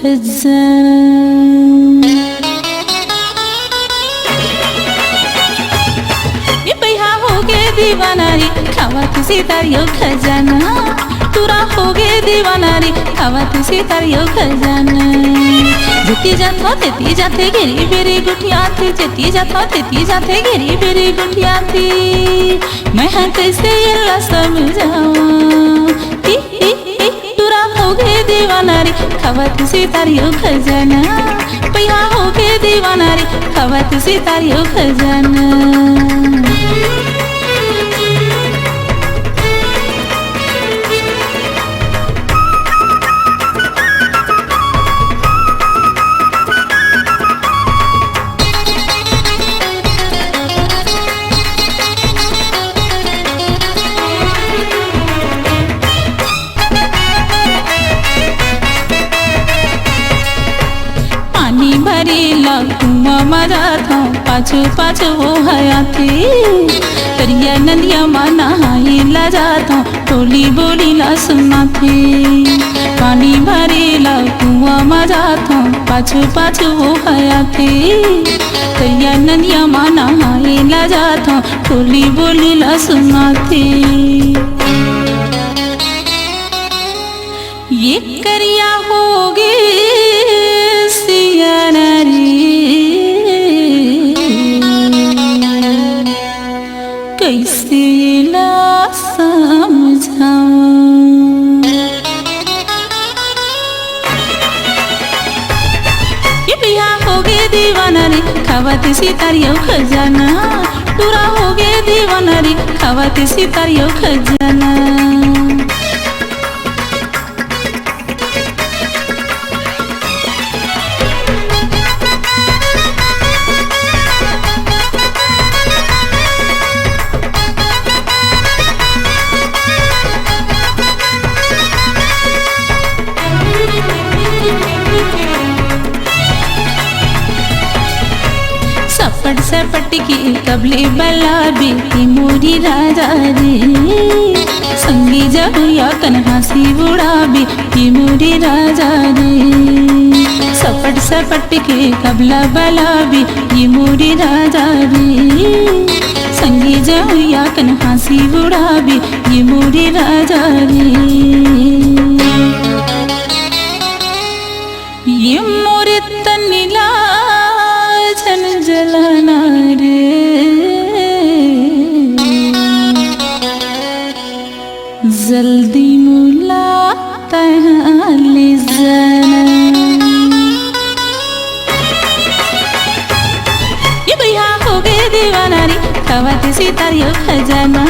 खजाना। ये भैया हो गए दीवाना रे खावा तुझे तारियो खजाना। तुरा हो गए दीवाना रे खावा तुझे तारियो खजाना। जेती जातो तेती जाते घेरी बेरी गुठिया थी। जेती जातो तेती जाते घेरी बेरी गुठिया थी। मैं हाँ कैसे ये समझाऊं। तुरा हो गए दीवाना रे खावा तुझे तारियो खजाना। भैया हो गए दीवाना रे खावा तुझे तारियो खजाना। भरेला कुआं मजा था पाछू पाछू वो हयाती। करिया नदिया माना हाई ला जाता टोली बोली ला सुना थी। पानी भरेला कुआं मजा था पाछू पाछू वो हयाती। करिया नदिया माना हाई ला जाता टोली बोली ला सुना थी। ये करिया होगी कैसे ला समझाऊं। ये भैया हो गए दीवाना रे खावा तुझे तारियो खजाना। तुरा हो गए दीवाना रे खावा तुझे तारियो खजाना। सपट सपट की कबले बला बेटी मोरी राजा रे। संगी जहुया कन हंसी बुढ़ा बेटी मोरी राजा रे। सपट सपट के कबला बला बेटी मोरी राजा रे। संगी जहुया कन हंसी बुढ़ा बेटी मोरी राजा रे। ये मोरे तनिला जन जलाना रे। जल्दी मुलाकात ले जाना। ये भैया हो गए दीवाना रे खावा तुझे तारियो खजाना।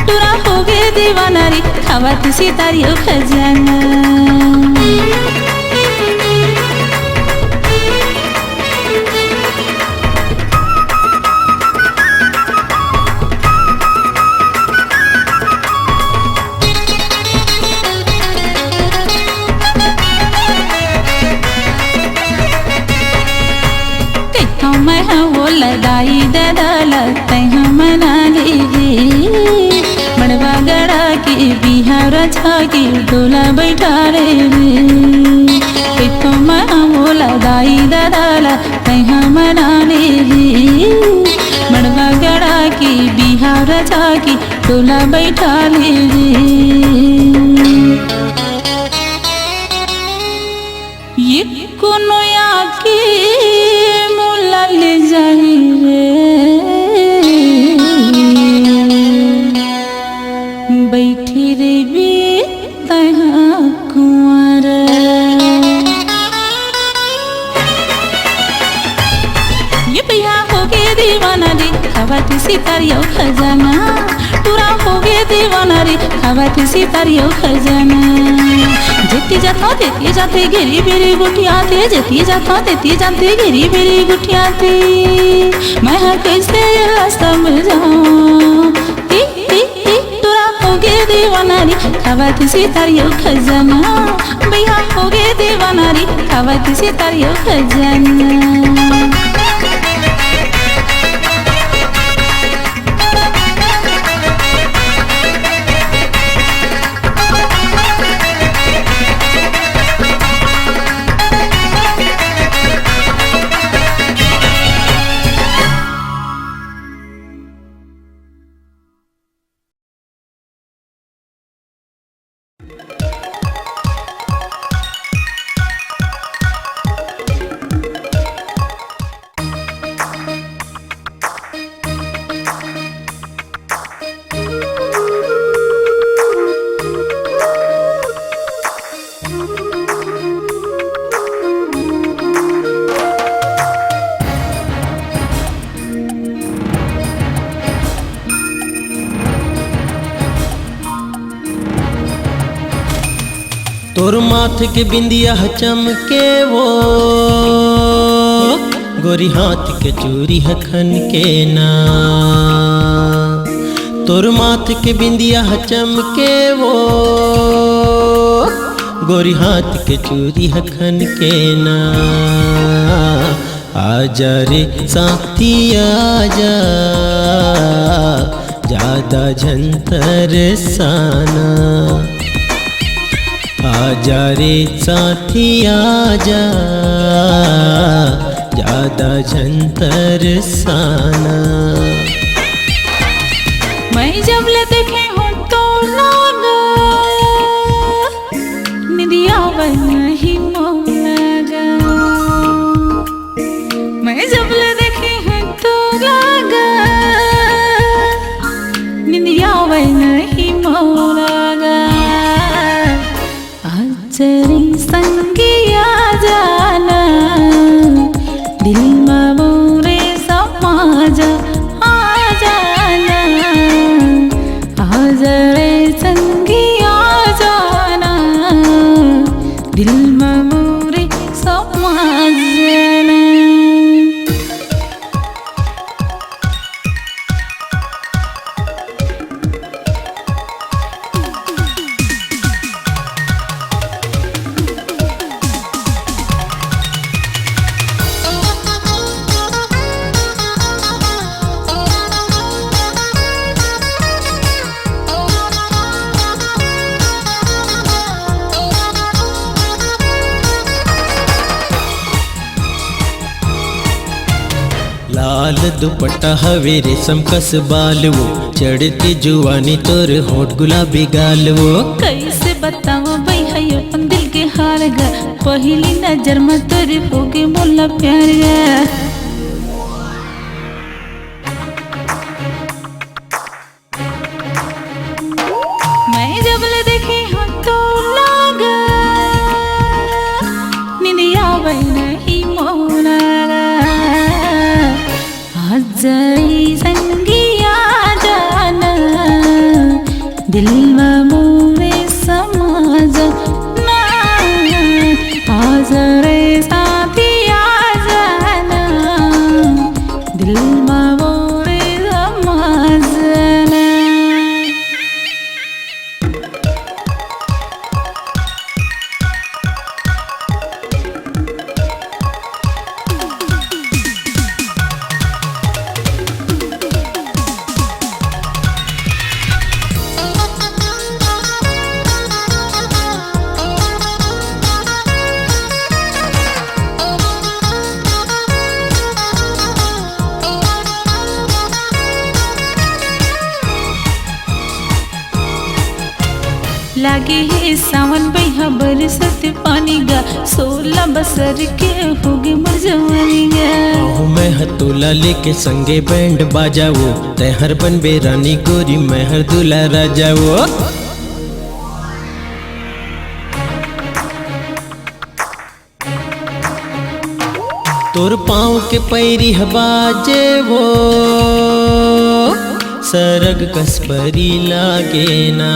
तुरा हो गए दीवाना रे खावा तुझे तारियो खजाना। मैं वो लदाई ददाल तह मना ले। मड़वा गड़ा के बिहार छा के डोला बैठा रे। तो मैं वो लदाई ददाल तह मना ले। मड़वा गड़ा के बिहार छा के डोला बैठा ले। ये कोनो आके ले जाई रे। बैठी रे बे तहाँ कुंवर। ये भैया हो गए दीवाना रे खावा तुझे तारियो खजाना। तुरा हो गए दीवाना रे खावा तुझे तारियो खजाना। जेती जाता तेती जाते घेरी बेरी गुठिया थे। जेती जाता तेती जाते घेरी बेरी गुठिया थे। मैं हाँ कैसे समझाऊं। तुरा हो गए दीवाना रे खावा तुझे तारियो खजाना। भैया हो गए दीवाना रे खावा तुझे तारियो खजाना। तोर माथे के बिंदिया चमके वो गोरी हाथ के चूड़ी खन के ना। तोर माथे के बिंदिया चमके वो गोरी हाथ के चूड़ी खन के ना। आजा रे साथी आजा ज्यादा झंतर साना। आजा रे साथी आजा ज्यादा झंतर साना। मैं जब ले देखे हूँ तो लागा निदिया नहीं मोगा। मैं जब ले देखे हूँ तो लागा निदिया नहीं मोगा। आजरी संगिया जाना दिल में मोरे समाज आ जाना। आजरे संगिया जाना दिल में मोरे समाज जाना। लाल दुपट्टा हवे रेशम कस बाल वो चढ़ती जुआनी तोर होठ गुलाबी गाल वो। कैसे बताओ भाई है अपन दिल के हार गा। पहली नजर में तोरे हो गए मोला प्यार गा। मैं जब ले देखी हूँ तो लागा निदिया नहीं मोना। आजरी संगिया जाना दिल में मोरे समाज ना। आजरे साथिया जाना दिल में मोरे समाज ना। लागे है सावन बैहा बरसत पानी गा। 16 बसर के होगे मर जवानी गा। आहू मैं हतोला लेके संगे बैंड बाजावो तय हर बन बेरानी गोरी मैं हर दूल्हा राजावो। तोर पाँव के पैरी बाजे वो सरग कसपरी लागे ना।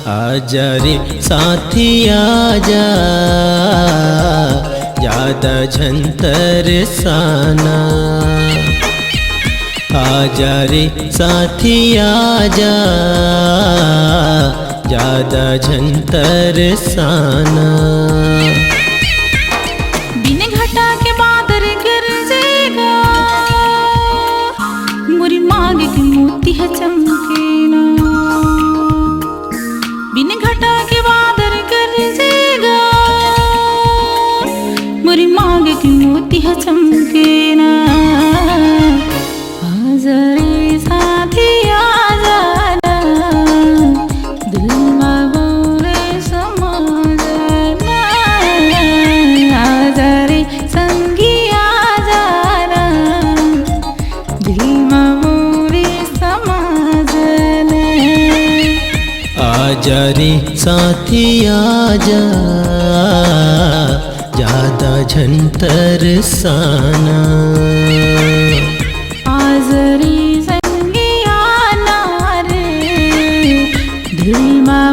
आजा रे साथी आजा ज्यादा झंतर साना। आजा रे साथी आजा ज्यादा झंतर साना। बिन घटा के बादर गरजेगा मोरी मांग के मोती है चमके ना। बिन घटा के बादर गरजेगा मोरी मांग के मोती है चमके ना। आजरे साथी आजा दिल में मोरे समाज ना। आजरे संगिया जाना दिल में मोरे समाज ना। आजा रे साथी आजा ज्यादा झंतर साना। आजरी संगिया ना रे दिल में